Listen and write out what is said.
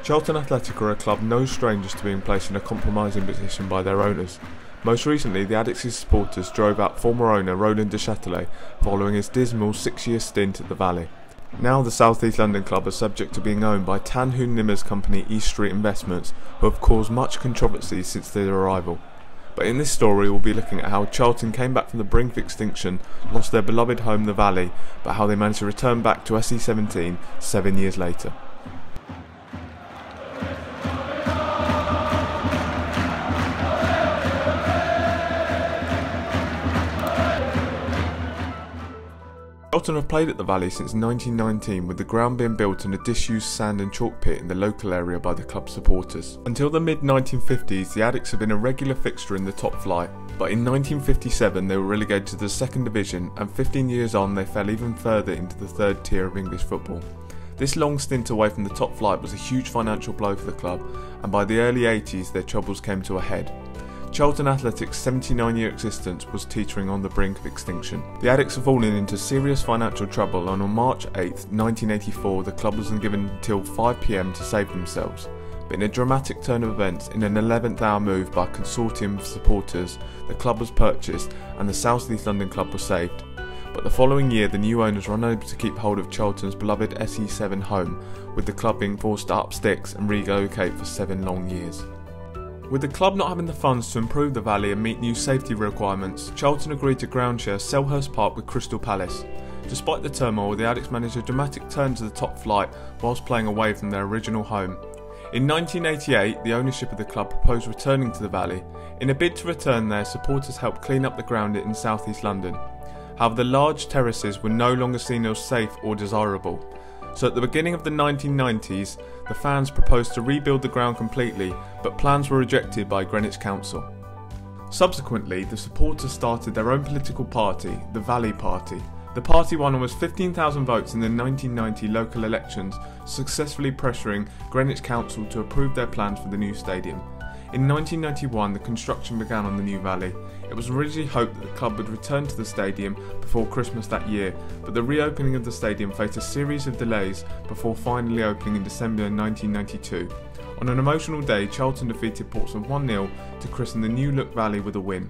Charlton Athletic are a club no strangers to being placed in a compromising position by their owners. Most recently, the Addicts' supporters drove out former owner Roland de Châtelet following his dismal 6-year stint at the Valley. Now the South East London club are subject to being owned by Tan Hoon Nimmer's company East Street Investments, who have caused much controversy since their arrival. But in this story we'll be looking at how Charlton came back from the brink of extinction, lost their beloved home the Valley, but how they managed to return back to SE17 7 years later. Charlton have played at the Valley since 1919, with the ground being built in a disused sand and chalk pit in the local area by the club's supporters. Until the mid-1950s, the Addicts have been a regular fixture in the top flight, but in 1957 they were relegated to the second division, and 15 years on they fell even further into the third tier of English football. This long stint away from the top flight was a huge financial blow for the club, and by the early 80s their troubles came to a head. Charlton Athletic's 79-year existence was teetering on the brink of extinction. The Addicts have fallen into serious financial trouble, and on March 8, 1984 the club was given until 5 PM to save themselves. But in a dramatic turn of events, in an 11th hour move by a consortium of supporters, the club was purchased and the South East London club was saved. But the following year the new owners were unable to keep hold of Charlton's beloved SE7 home, with the club being forced to up sticks and relocate for 7 long years. With the club not having the funds to improve the Valley and meet new safety requirements, Charlton agreed to groundshare Selhurst Park with Crystal Palace. Despite the turmoil, the Addicts managed a dramatic turn to the top flight whilst playing away from their original home. In 1988, the ownership of the club proposed returning to the Valley. In a bid to return there, supporters helped clean up the ground in South East London. However, the large terraces were no longer seen as safe or desirable. So at the beginning of the 1990s, the fans proposed to rebuild the ground completely, but plans were rejected by Greenwich Council. Subsequently, the supporters started their own political party, the Valley Party. The party won almost 15,000 votes in the 1990 local elections, successfully pressuring Greenwich Council to approve their plans for the new stadium. In 1991, the construction began on the new Valley. It was originally hoped that the club would return to the stadium before Christmas that year, but the reopening of the stadium faced a series of delays before finally opening in December 1992. On an emotional day, Charlton defeated Portsmouth 1-0 to christen the new look Valley with a win.